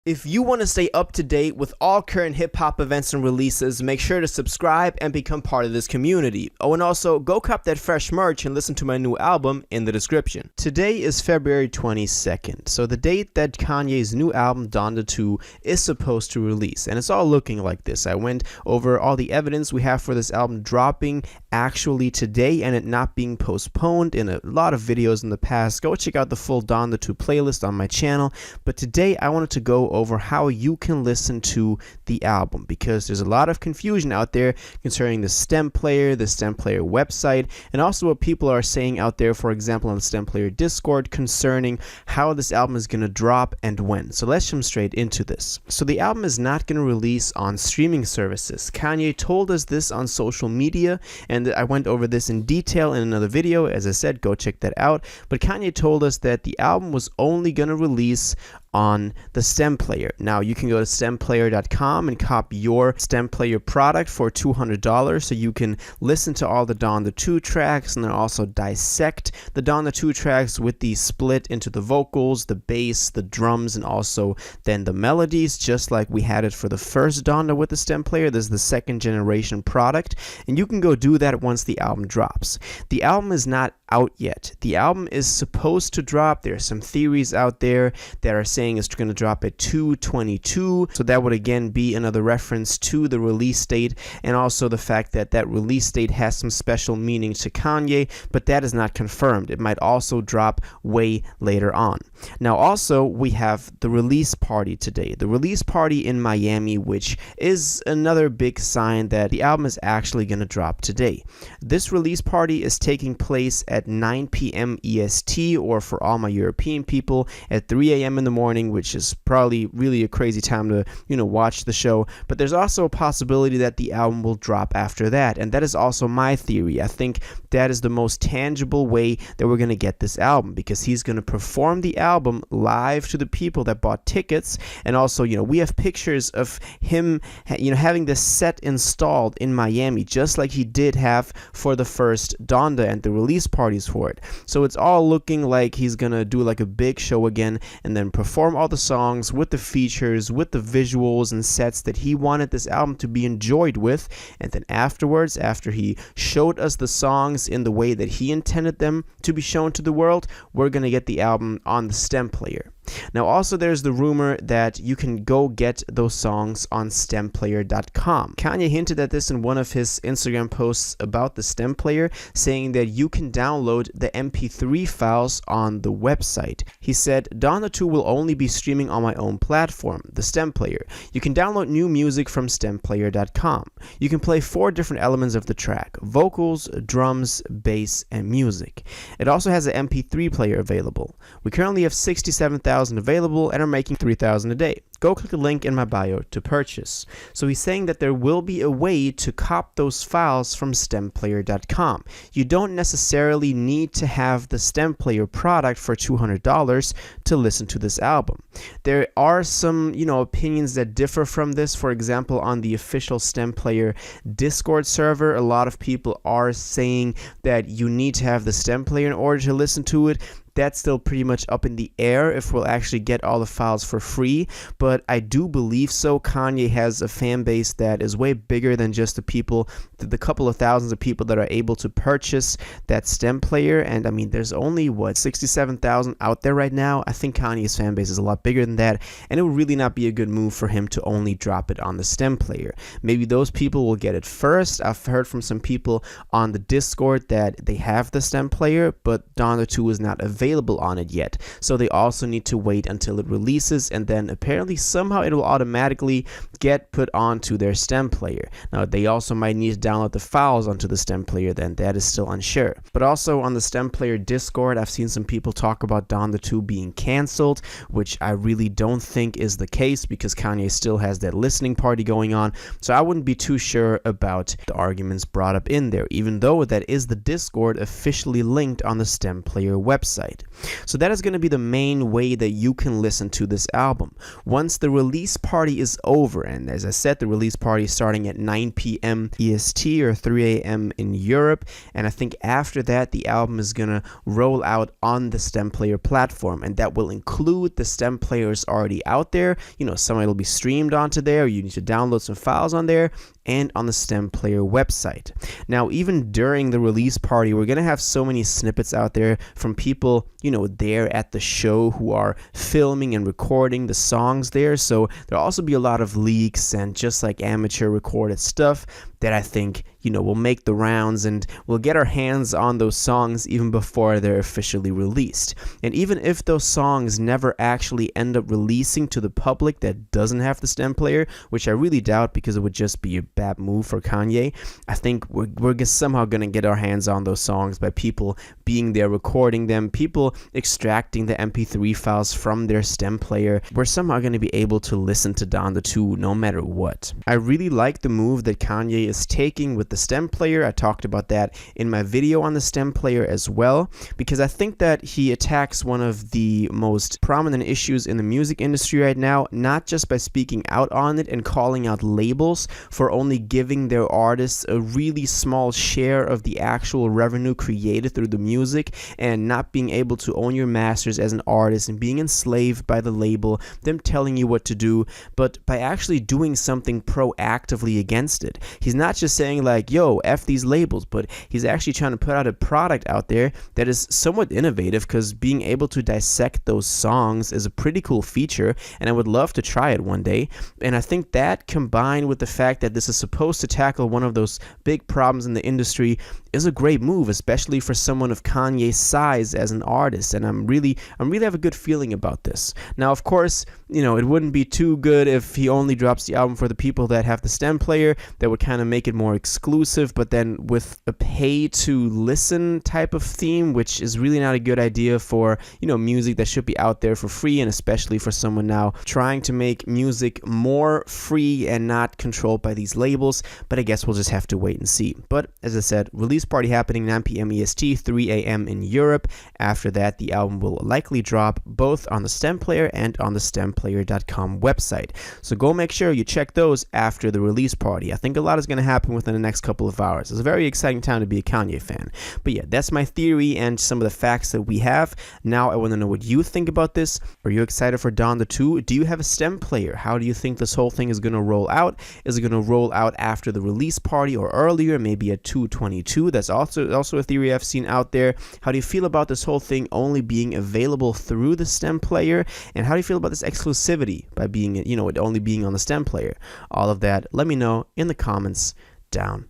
If you want to stay up to date with all current hip-hop events and releases, make sure to subscribe and become part of this community. Oh, and also, go cop that fresh merch and listen to my new album in the description. Today is February 22nd, so the date that Kanye's new album, Donda 2, is supposed to release, and it's all looking like this. I went over all the evidence we have for this album dropping actually today and it not being postponed in a lot of videos in the past. Go check out the full Donda 2 playlist on my channel, but today I wanted to go over how you can listen to the album, because there's a lot of confusion out there concerning the stem player website, and also what people are saying out there, for example on the stem player Discord, concerning how this album is going to drop and when. So let's jump straight into this. So the album is not going to release on streaming services. Kanye told us this on social media, and I went over this in detail in another video. As I said, go check that out. But Kanye told us that the album was only going to release on the stem player. Now you can go to stemplayer.com and copy your stem player product for $200, so you can listen to all the Donda 2 tracks and then also dissect the Donda 2 tracks with the split into the vocals, the bass, the drums, and also then the melodies, just like we had it for the first Donda with the stem player. This is the second generation product, and you can go do that once the album drops. The album is not out yet. The album is supposed to drop. There are some theories out there that are saying it's going to drop at 2/22, so that would again be another reference to the release date, and also the fact that that release date has some special meaning to Kanye, but that is not confirmed. It might also drop way later on. Now also we have the release party today, the release party in Miami, which is another big sign that the album is actually going to drop today. This release party is taking place at 9 p.m. EST, or for all my European people, at 3 a.m. in the morning, which is probably really a crazy time to, watch the show. But there's also a possibility that the album will drop after that, and that is also my theory. I think that is the most tangible way that we're going to get this album, because he's going to perform the album live to the people that bought tickets, and also, we have pictures of him, having this set installed in Miami, just like he did have for the first Donda and the release parties for it. So it's all looking like he's going to do like a big show again, and then perform all the songs with the features, with the visuals and sets that he wanted this album to be enjoyed with, and then afterwards, after he showed us the songs in the way that he intended them to be shown to the world, we're going to get the album on the stem player. Now also there's the rumor that you can go get those songs on stemplayer.com. Kanye hinted at this in one of his Instagram posts about the stem player, saying that you can download the MP3 files on the website. He said, Donda 2 will only be streaming on my own platform, the stem player. You can download new music from stemplayer.com. You can play 4 different elements of the track: vocals, drums, bass, and music. It also has an MP3 player available. We currently have 67,000 available and are making 3,000 a day. Go click the link in my bio to purchase. So he's saying that there will be a way to cop those files from stemplayer.com. You don't necessarily need to have the stem player product for $200 to listen to this album. There are some, opinions that differ from this. For example, on the official stem player Discord server, a lot of people are saying that you need to have the stem player in order to listen to it. That's still pretty much up in the air if we'll actually get all the files for free, but I do believe so. Kanye has a fan base that is way bigger than just the couple of thousands of people that are able to purchase that stem player, and I mean there's only 67,000 out there right now. I think Kanye's fan base is a lot bigger than that, and it would really not be a good move for him to only drop it on the stem player. Maybe those people will get it first. I've heard from some people on the Discord that they have the stem player, but Donda 2 is not available on it yet, so they also need to wait until it releases, and then apparently somehow it will automatically get put onto their stem player. Now they also might need to download the files onto the stem player, then that is still unsure. But also on the stem player Discord, I've seen some people talk about Donda 2 being cancelled, which I really don't think is the case, because Kanye still has that listening party going on, so I wouldn't be too sure about the arguments brought up in there, even though that is the Discord officially linked on the stem player website. website. So that is going to be the main way that you can listen to this album. Once the release party is over, and as I said, the release party is starting at 9 p.m. EST or 3 a.m. in Europe, and I think after that the album is going to roll out on the Stem Player platform, and that will include the Stem Players already out there. Some of it will be streamed onto there, you need to download some files on there, and on the Stem Player website. Now, even during the release party, we're going to have so many snippets out there from people, there at the show who are filming and recording the songs there. So there'll also be a lot of leaks and just like amateur recorded stuff that I think, will make the rounds, and we'll get our hands on those songs even before they're officially released. And even if those songs never actually end up releasing to the public that doesn't have the Stem Player, which I really doubt because it would just be a bad move for Kanye, I think we're somehow going to get our hands on those songs by people being there recording them, people extracting the MP3 files from their Stem Player. We're somehow going to be able to listen to Donda 2 no matter what. I really like the move that Kanye is taking with the Stem Player. I talked about that in my video on the Stem Player as well, because I think that he attacks one of the most prominent issues in the music industry right now, not just by speaking out on it and calling out labels for only giving their artists a really small share of the actual revenue created through the music, and not being able to own your masters as an artist and being enslaved by the label, them telling you what to do, but by actually doing something proactively against it. He's not just saying like, yo, F these labels, but he's actually trying to put out a product out there that is somewhat innovative, because being able to dissect those songs is a pretty cool feature, and I would love to try it one day. And I think that, combined with the fact that this is supposed to tackle one of those big problems in the industry, is a great move, especially for someone of Kanye's size as an artist, and I'm really have a good feeling about this. Now, of course, it wouldn't be too good if he only drops the album for the people that have the Stem Player. That would kind of make it more exclusive, but then with a pay to listen type of theme, which is really not a good idea for, music that should be out there for free, and especially for someone now trying to make music more free and not controlled by these labels. But I guess we'll just have to wait and see. But as I said, release party happening 9 p.m. EST, 3 a.m. in Europe. After that, the album will likely drop both on the Stem Player and on the stemplayer.com website. So go make sure you check those after the release party. I think a lot is going to happen within the next couple of hours. It's a very exciting time to be a Kanye fan. But yeah, that's my theory and some of the facts that we have. Now I want to know what you think about this. Are you excited for Donda 2? Do you have a Stem Player? How do you think this whole thing is going to roll out? Is it going to roll out after the release party or earlier, maybe at 2/22? That's also a theory I've seen out there. How do you feel about this whole thing only being available through the Stem Player? And how do you feel about this exclusivity by being, it only being on the Stem Player? All of that, let me know in the comments down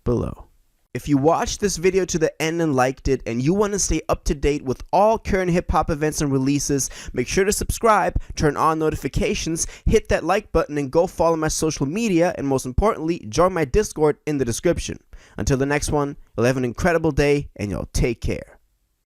below. If you watched this video to the end and liked it, and you want to stay up to date with all current hip-hop events and releases, make sure to subscribe, turn on notifications, hit that like button, and go follow my social media, and most importantly, join my Discord in the description. Until the next one, you'll have an incredible day, and you'll take care.